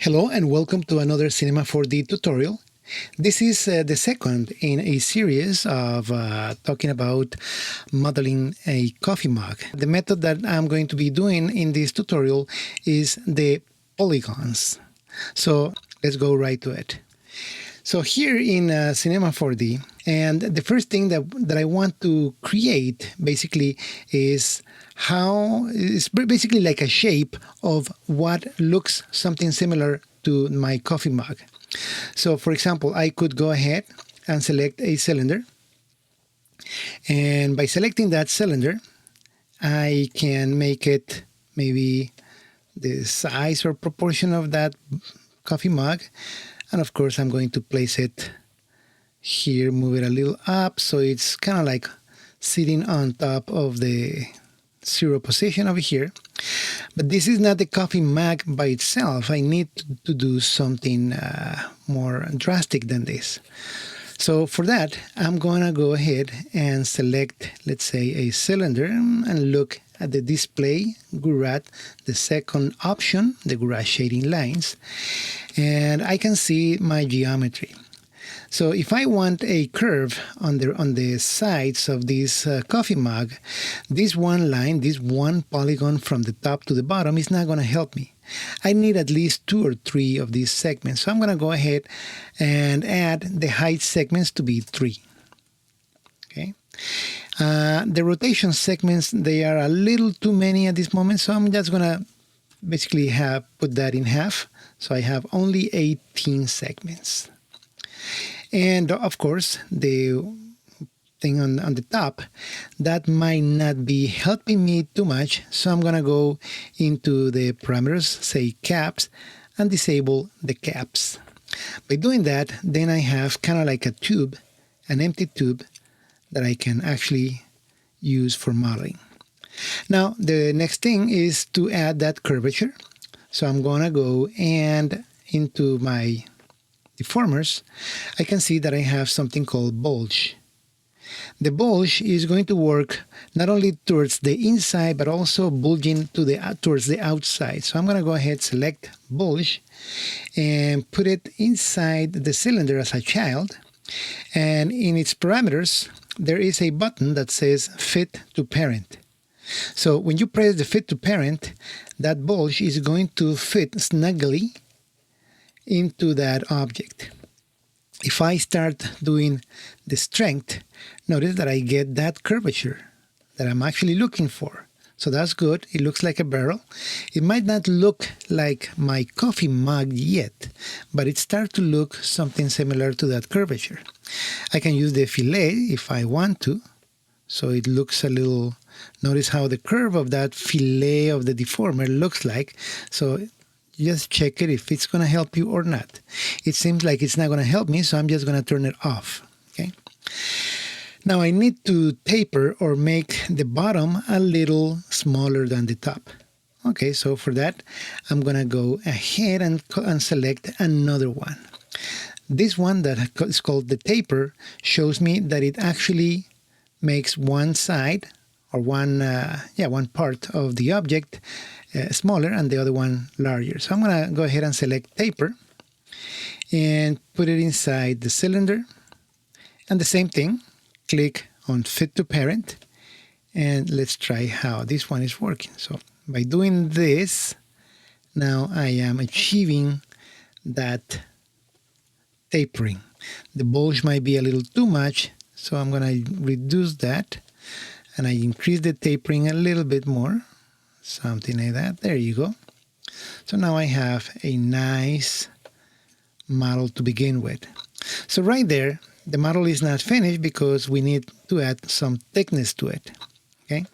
Hello and welcome to another Cinema 4D tutorial. This is the second in a series of talking about modeling a coffee mug. The method that I'm going to be doing in this tutorial is the polygons. So let's go right to it. So here in Cinema 4D, and the first thing that I want to create basically is it's basically like a shape of what looks something similar to my coffee mug. So for example, I could go ahead and select a cylinder. And by selecting that cylinder, I can make it maybe the size or proportion of that coffee mug. And of course, I'm going to place it here, move it a little up, so it's kind of like sitting on top of the zero position over here. But this is not the coffee mug by itself. I need to do something more drastic than this. So for that, I'm going to go ahead and select, let's say, a cylinder and look at the display GURAT, the second option, the GURAT shading lines, and I can see my geometry. So if I want a curve on the sides of this coffee mug, this one line, this one polygon from the top to the bottom is not going to help me. I need at least 2 or 3 of these segments. So I'm going to go ahead and add the height segments to be 3. Okay. The rotation segments, they are a little too many at this moment, so I'm just going to basically put that in half. So I have only 18 segments. And of course, the thing on the top, that might not be helping me too much. So I'm going to go into the parameters, say caps, and disable the caps. By doing that, then I have kind of like a tube, an empty tube that I can actually use for modeling. Now, the next thing is to add that curvature. So I'm going to go and into my deformers, I can see that I have something called bulge. The bulge is going to work not only towards the inside, but also bulging towards the outside. So I'm going to go ahead, select bulge, and put it inside the cylinder as a child. And in its parameters, there is a button that says Fit to Parent. So when you press the Fit to Parent, that bulge is going to fit snugly into that object. If I start doing the strength, notice that I get that curvature that I'm actually looking for. So that's good. It looks like a barrel. It might not look like my coffee mug yet, but it starts to look something similar to that curvature. I can use the fillet if I want to. So it looks a little, notice how the curve of that fillet of the deformer looks like. So just check it if it's going to help you or not. It seems like it's not going to help me, so I'm just going to turn it off. Okay. Now I need to taper or make the bottom a little smaller than the top. Okay, so for that, I'm going to go ahead and select another one. This one that is called the taper shows me that it actually makes one side or one part of the object smaller and the other one larger. So I'm going to go ahead and select taper and put it inside the cylinder. And the same thing, click on Fit to Parent, and let's try how this one is working. So by doing this, now I am achieving that tapering. The bulge might be a little too much, so I'm going to reduce that, and I increase the tapering a little bit more. Something like that. There you go. So now I have a nice model to begin with. So right there, the model is not finished because we need to add some thickness to it. Okay.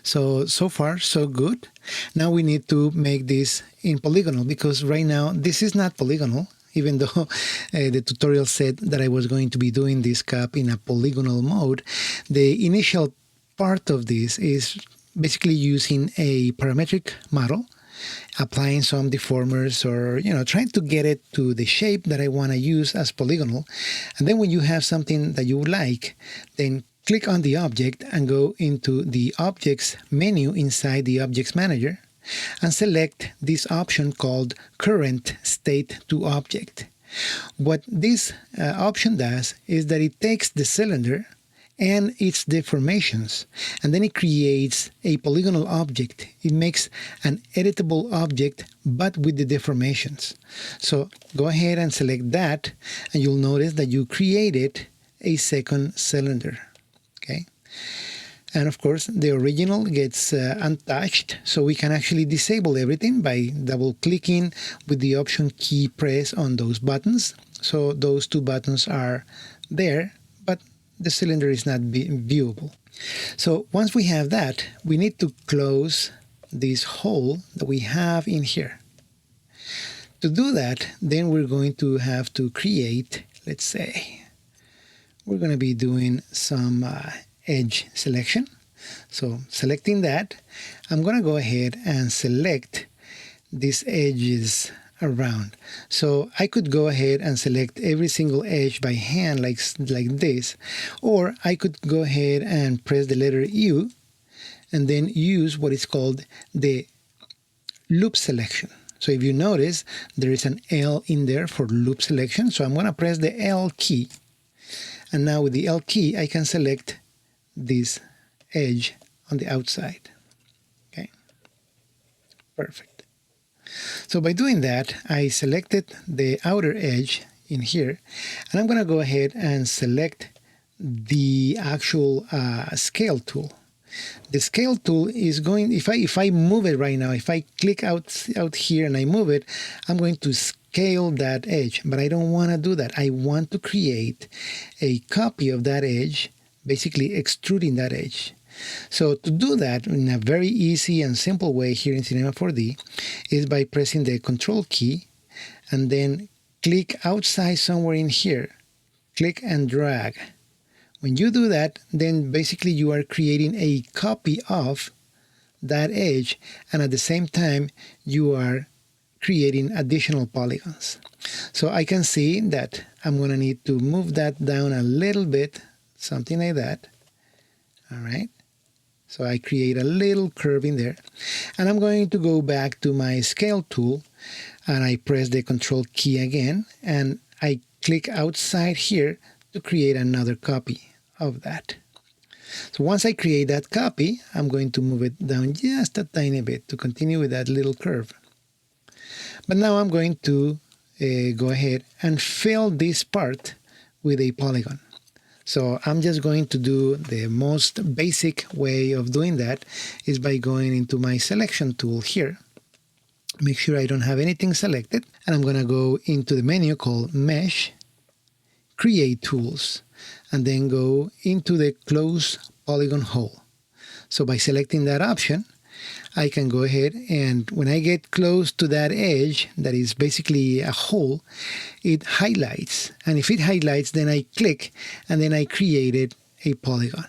So far, so good. Now we need to make this in polygonal because right now this is not polygonal, even though the tutorial said that I was going to be doing this cup in a polygonal mode. The initial part of this is basically using a parametric model, applying some deformers or, trying to get it to the shape that I want to use as polygonal. And then when you have something that you like, then click on the object and go into the Objects menu inside the Objects Manager and select this option called Current State to Object. What this option does is that it takes the cylinder and its deformations, and then it creates a polygonal object. It makes an editable object, but with the deformations. So go ahead and select that, and you'll notice that you created a second cylinder. Okay. And of course, the original gets untouched, so we can actually disable everything by double-clicking with the Option key press on those buttons. So those two buttons are there, but the cylinder is not viewable. So once we have that, we need to close this hole that we have in here. To do that, then we're going to have to create, let's say, we're going to be doing some edge selection. So selecting that, I'm going to go ahead and select these edges around. So I could go ahead and select every single edge by hand like this, or I could go ahead and press the letter U and then use what is called the loop selection. So if you notice, there is an L in there for loop selection. So I'm going to press the L key. And now with the L key, I can select this edge on the outside. Okay, perfect. So by doing that, I selected the outer edge in here, and I'm going to go ahead and select the actual scale tool. The scale tool is going, if I move it right now, if I click out here and I move it, I'm going to scale that edge, but I don't want to do that. I want to create a copy of that edge, basically extruding that edge. So to do that in a very easy and simple way here in Cinema 4D is by pressing the Control key and then click outside somewhere in here, click and drag. When you do that, then basically you are creating a copy of that edge, and at the same time you are creating additional polygons. So I can see that I'm going to need to move that down a little bit, something like that. All right. So I create a little curve in there, and I'm going to go back to my scale tool, and I press the Control key again, and I click outside here to create another copy of that. So once I create that copy, I'm going to move it down just a tiny bit to continue with that little curve. But now I'm going to go ahead and fill this part with a polygon. So I'm just going to do the most basic way of doing that is by going into my selection tool here. Make sure I don't have anything selected, and I'm going to go into the menu called Mesh, Create Tools, and then go into the Close Polygon Hole. So by selecting that option, I can go ahead, and when I get close to that edge that is basically a hole, it highlights. And if it highlights, then I click, and then I created a polygon.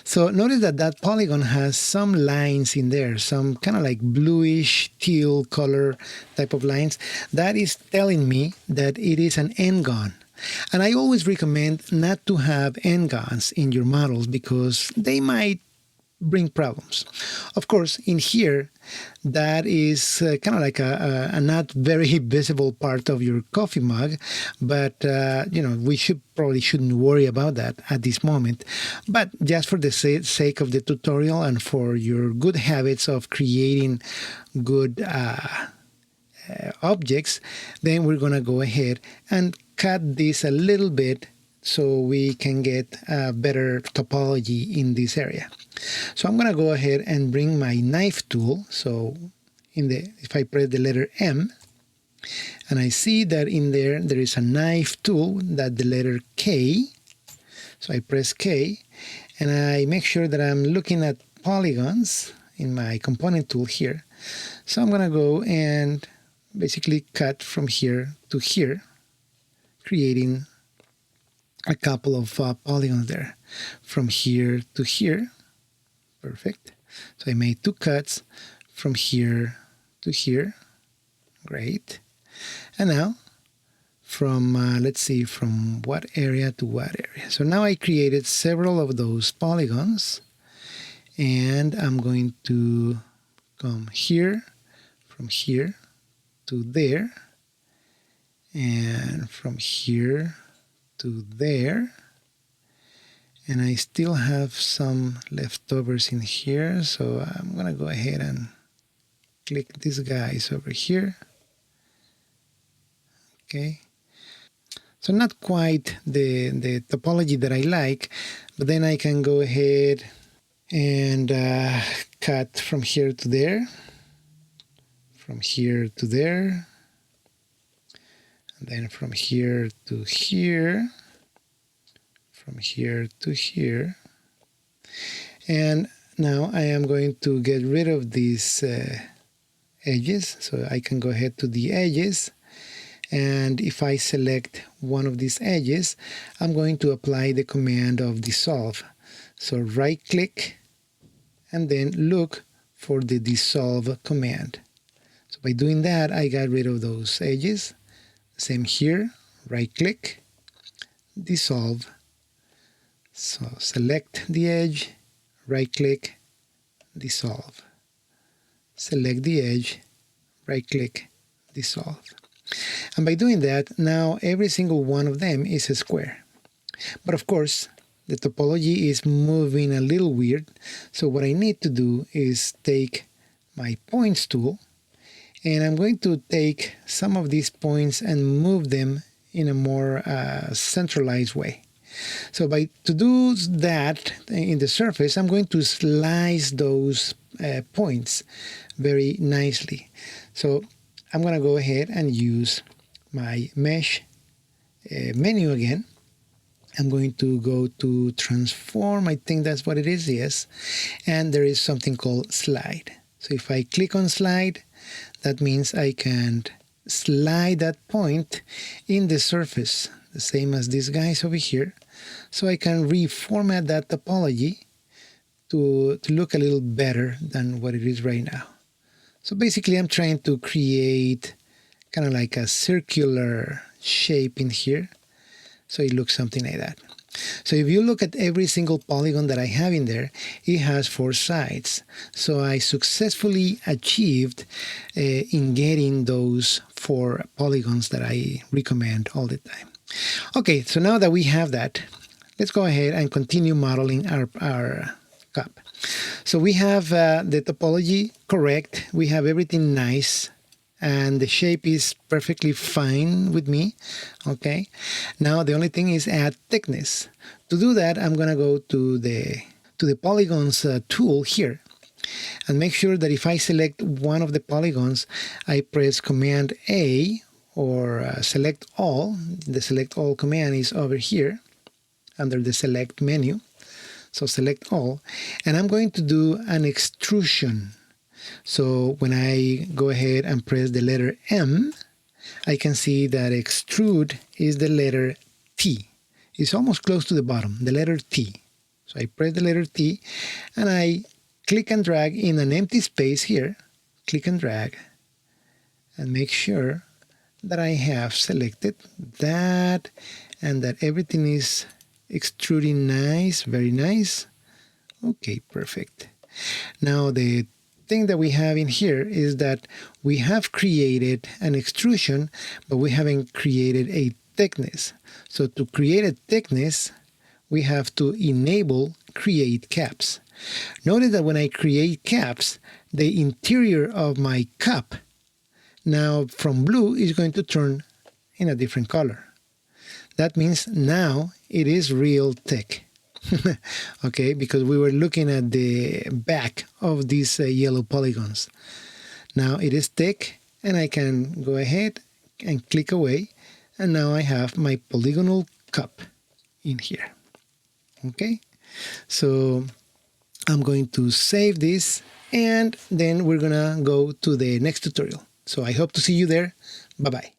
So notice that that polygon has some lines in there, some kind of like bluish teal color type of lines. That is telling me that it is an Ngun. And I always recommend not to have Nguns in your models because they might bring problems. Of course, in here, that is kind of like a not very visible part of your coffee mug, but you know, we probably shouldn't worry about that at this moment. But just for the sake of the tutorial and for your good habits of creating good objects, then we're going to go ahead and cut this a little bit so we can get a better topology in this area. So I'm going to go ahead and bring my knife tool. So if I press the letter M, and I see that in there is a knife tool, that the letter K. So I press K, and I make sure that I'm looking at polygons in my component tool here. So I'm going to go and basically cut from here to here, creating a couple of polygons there, from here to here. Perfect. So I made two cuts from here to here. Great. And now from, let's see, from what area to what area. So now I created several of those polygons, and I'm going to come here, from here to there, and from here to there. And I still have some leftovers in here, so I'm gonna go ahead and click these guys over here. Okay, so not quite the topology that I like, but then I can go ahead and cut from here to there, from here to there, and then from here to here, from here to here. And now I am going to get rid of these edges, so I can go ahead to the edges, and if I select one of these edges, I'm going to apply the command of dissolve. So right click and then look for the dissolve command. So by doing that, I got rid of those edges. Same here, right click, dissolve. So select the edge, right click, dissolve. Select the edge, right click, dissolve. And by doing that, now every single one of them is a square. But of course, the topology is moving a little weird, so what I need to do is take my points tool, and I'm going to take some of these points and move them in a more centralized way. So to do that in the surface, I'm going to slice those points very nicely. So I'm going to go ahead and use my mesh menu again. I'm going to go to transform, I think that's what it is, yes. And there is something called slide. So if I click on slide, that means I can slide that point in the surface, the same as these guys over here. So I can reformat that topology to look a little better than what it is right now. So basically I'm trying to create kind of like a circular shape in here. So it looks something like that. So if you look at every single polygon that I have in there, it has 4 sides. So I successfully achieved in getting those 4 polygons that I recommend all the time. Okay, so now that we have that, let's go ahead and continue modeling our cup. So we have the topology correct, we have everything nice, and the shape is perfectly fine with me. Okay, now the only thing is add thickness. To do that, I'm gonna go to the polygons tool here, and make sure that if I select one of the polygons, I press Command A or select all. The select all command is over here under the select menu. So select all, and I'm going to do an extrusion. So when I go ahead and press the letter M, I can see that extrude is the letter T. It's almost close to the bottom, the letter T. So I press the letter T, and I click and drag in an empty space here, click and drag, and make sure that I have selected that and that everything is extruding nice, very nice. Okay, perfect. Now the thing that we have in here is that we have created an extrusion, but we haven't created a thickness. So to create a thickness, we have to enable create caps. Notice that when I create caps, the interior of my cup now from blue is going to turn in a different color. That means now it is real thick. Okay, because we were looking at the back of these yellow polygons. Now it is thick, and I can go ahead and click away, and now I have my polygonal cup in here. Okay, so I'm going to save this, and then we're gonna go to the next tutorial. So I hope to see you there. Bye-bye.